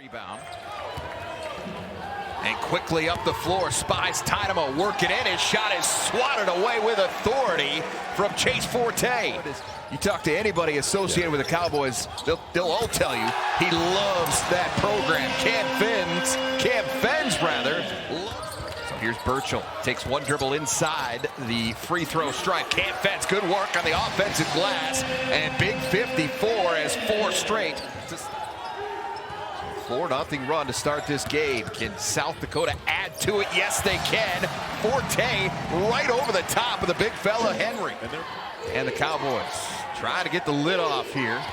Rebound. And quickly up the floor, spies Tynamo working in. His shot is swatted away with authority from Chase Forte. You talk to anybody associated with the Cowboys, they'll all tell you he loves that program. Cam Fens rather. So here's Burchell, takes one dribble inside the free throw stripe. Cam Fens, good work on the offensive glass, and big 54 as 4 straight. 4-0 run to start this game. Can South Dakota add to it? Yes, they can. Forte right over the top of the big fella, Henry. And the Cowboys trying to get the lid off here.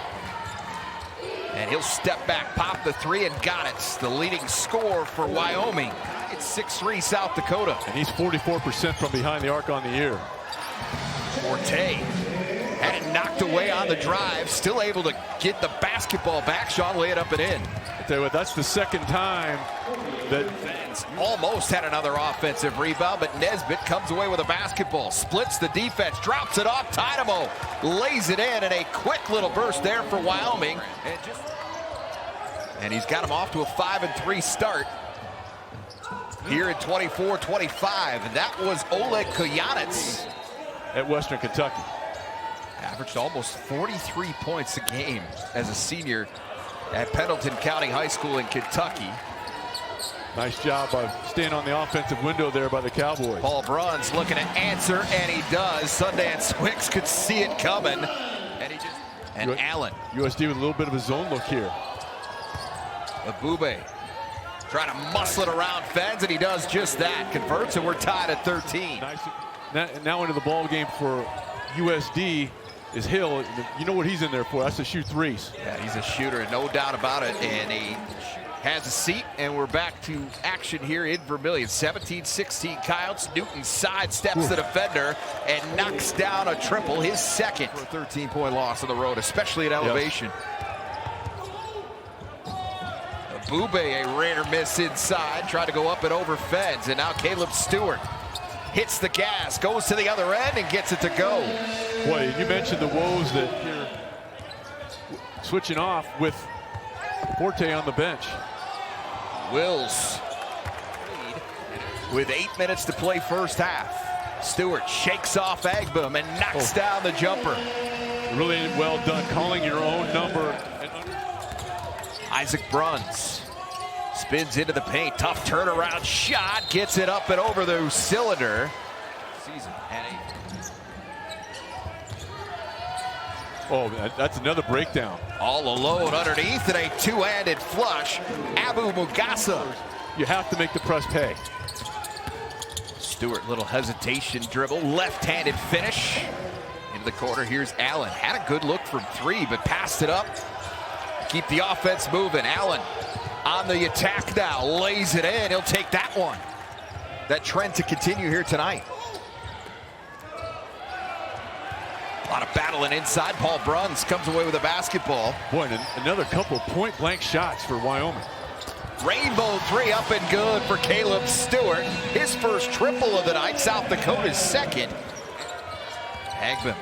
And he'll step back, pop the 3, and got it. The leading scorer for Wyoming. It's 6-3 South Dakota. And he's 44% from behind the arc on the year. Forte had it knocked away on the drive, still able to get the basketball back. Sean, lay it up and in. I tell you what, that's the second time that Fens almost had another offensive rebound, but Nesbitt comes away with a basketball, splits the defense, drops it off. Tynamo lays it in, and a quick little burst there for Wyoming. And he's got him off to a 5-3 start here at 24-25. And that was Oleg Koyanets at Western Kentucky. Averaged almost 43 points a game as a senior at Pendleton County High School in Kentucky. Nice job of staying on the offensive window there by the Cowboys. Paul Bruns looking to answer, and he does. Sundance Wicks could see it coming, and Allen. USD with a little bit of a zone look here. MBB trying to muscle it around Fens, and he does just that. Converts, and we're tied at 13. Nice. Now into the ball game for USD is Hill. You know what he's in there for. That's to shoot threes. Yeah, he's a shooter, no doubt about it. And he has a seat, and we're back to action here in Vermillion. 17-16 Coyotes. Newton sidesteps the defender and knocks down a triple, his second. For a 13-point loss on the road, especially at elevation. MBB, a rare miss inside, tried to go up and over Fens, and now Caleb Stewart hits the gas, goes to the other end, and gets it to go. Boy, you mentioned the woes that you're switching off with Forte on the bench. Wills with 8 minutes to play first half. Stewart shakes off Agbum and knocks down the jumper. Really well done, calling your own number. Isaac Bruns spins into the paint, tough turnaround shot, gets it up and over the cylinder. Oh, that's another breakdown. All alone underneath, and a two-handed flush. Abu Mugasa. You have to make the press pay. Stewart, little hesitation dribble, left-handed finish. Into the corner, here's Allen. Had a good look from 3, but passed it up. Keep the offense moving. Allen on the attack now, lays it in. He'll take that one. That trend to continue here tonight. A lot of battling inside. Paul Bruns comes away with a basketball. Boy, and another couple of point-blank shots for Wyoming. Rainbow 3 up and good for Caleb Stewart. His first triple of the night. South Dakota's second. Agbum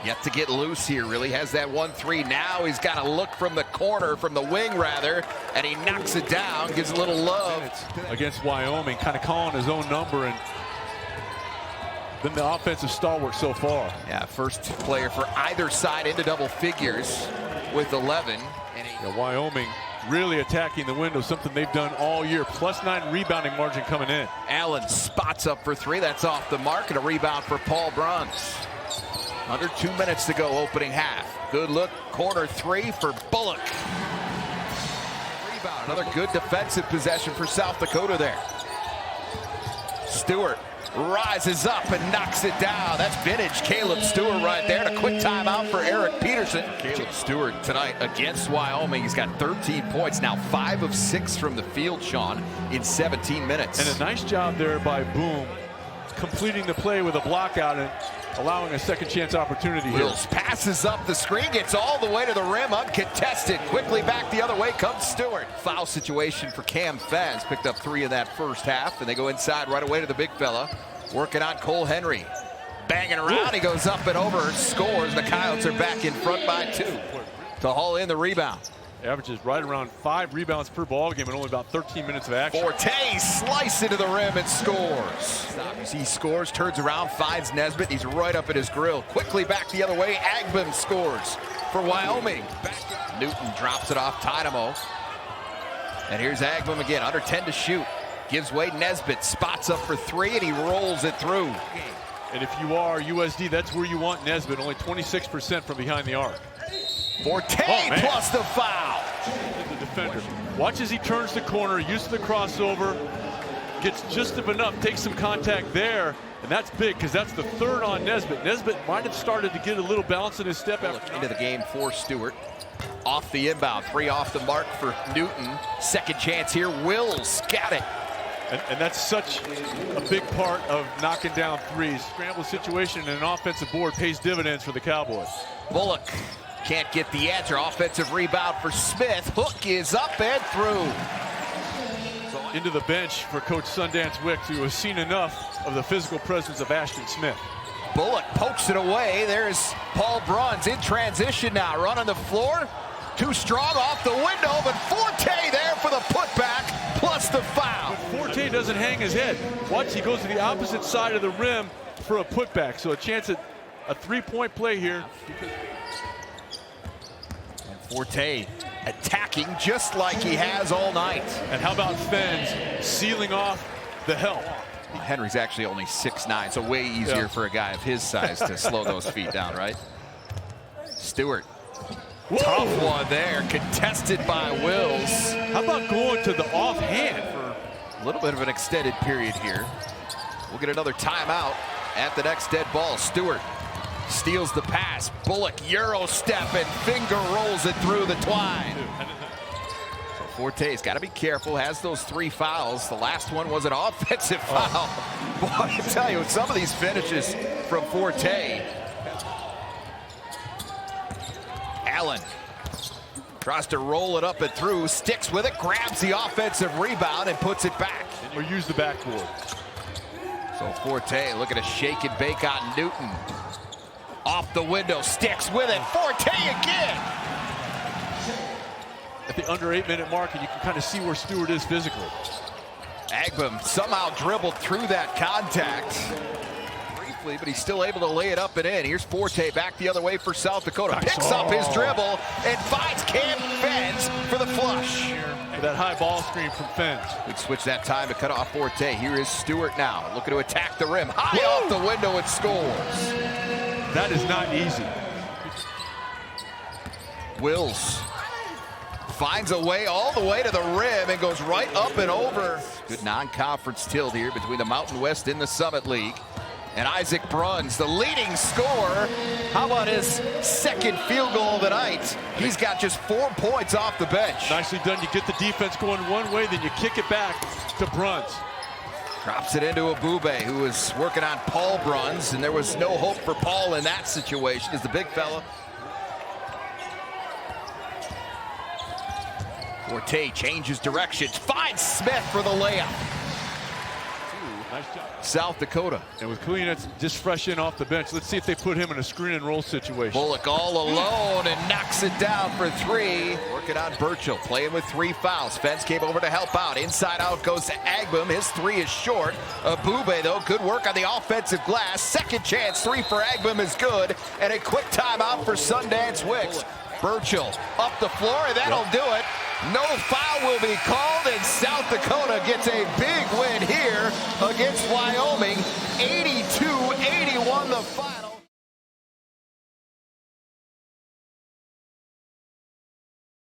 yet to get loose here. Really has that 1-3. Now he's got to look from the corner, from the wing rather, and he knocks it down. Gives a little love. Against Wyoming, kind of calling his own number and been the offensive stalwart so far. Yeah, first player for either side into double figures with 11. Yeah, Wyoming really attacking the window, something they've done all year. +9 rebounding margin coming in. Allen spots up for 3. That's off the mark, and a rebound for Paul Bruns. Under 2 minutes to go, opening half. Good look, corner 3 for Bullock. Rebound, another good defensive possession for South Dakota there. Stewart rises up and knocks it down. That's vintage Caleb Stewart right there. And a quick timeout for Eric Peterson. Caleb Stewart tonight against Wyoming. He's got 13 points, now 5 of 6 from the field, Sean, in 17 minutes. And a nice job there by Boom, completing the play with a block out and allowing a second chance opportunity here. Wills passes up the screen, gets all the way to the rim, uncontested. Quickly back the other way comes Stewart. Foul situation for Cam Fens. Picked up 3 in that first half, and they go inside right away to the big fella. Working on Cole Henry. Banging around, he goes up and over, scores. The Coyotes are back in front by 2 to haul in the rebound. Averages right around 5 rebounds per ball game and only about 13 minutes of action. Forte slice into the rim and scores. He scores, turns around, finds Nesbitt. He's right up at his grill. Quickly back the other way. Agbem scores for Wyoming. Newton drops it off Dynamo. And here's Agbem again, under 10 to shoot. Gives way, Nesbitt spots up for 3, and he rolls it through. And if you are USD, that's where you want Nesbitt, only 26% from behind the arc. Forte plus the foul. The defender. Watch as he turns the corner, uses the crossover, gets just enough, takes some contact there, and that's big because that's the 3rd on Nesbitt. Nesbitt might have started to get a little balance in his step after into the game for Stewart. Off the inbound, 3 off the mark for Newton. Second chance here, Wills got it. And that's such a big part of knocking down threes. Scramble situation and an offensive board pays dividends for the Cowboys. Bullock can't get the answer. Offensive rebound for Smith. Hook is up and through. Into the bench for Coach Sundance Wicks, who has seen enough of the physical presence of Ashton Smith. Bullock pokes it away. There's Paul Bruns in transition now. Running the floor. Too strong off the window, but Forte there for the putback plus the foul. But Forte doesn't hang his head. Watch, he goes to the opposite side of the rim for a putback. So a chance at a 3-point play here. And Forte attacking just like he has all night. And how about Fens sealing off the help? Henry's actually only 6'9", so way easier for a guy of his size to slow those feet down, right? Stewart. Whoa. Tough one there, contested by Wills. How about going to the offhand for a little bit of an extended period here? We'll get another timeout at the next dead ball. Stewart steals the pass. Bullock Euro step and finger rolls it through the twine. So Forte's got to be careful, has those 3 fouls. The last one was an offensive foul. Boy, I tell you, some of these finishes from Forte. Allen tries to roll it up and through, sticks with it, grabs the offensive rebound and puts it back. Or use the backboard. So Forte looking to shake and bake on Newton. Off the window, sticks with it, Forte again. At the under 8-minute mark, and you can kind of see where Stewart is physically. Agbem somehow dribbled through that contact. But he's still able to lay it up and in. Here's Forte back the other way for South Dakota. Picks up his dribble and finds Cam Fens for the flush. That high ball screen from Fens. We'd switch that time to cut off Forte. Here is Stewart now, looking to attack the rim. High off the window and scores. That is not easy. Wills finds a way all the way to the rim and goes right up and over. Good non-conference tilt here between the Mountain West and the Summit League. And Isaac Bruns, the leading scorer. How about his second field goal of the night? He's got just 4 points off the bench. Nicely done. You get the defense going one way, then you kick it back to Bruns. Drops it into Abube, who was working on Paul Bruns, and there was no hope for Paul in that situation as the big fella. Forte changes directions, finds Smith for the layup. Nice job. South Dakota. And with Kulinets just fresh in off the bench, let's see if they put him in a screen and roll situation. Bullock all alone and knocks it down for 3. Working on Burchell, playing with 3 fouls. Fence came over to help out. Inside out goes to Agbem. His 3 is short. Abube, though, good work on the offensive glass. Second chance 3 for Agbem is good. And a quick timeout for Sundance Wicks. Burchell up the floor, and that'll do it. No foul will be called, and South Dakota gets a big win here against Wyoming. 82-81 the final.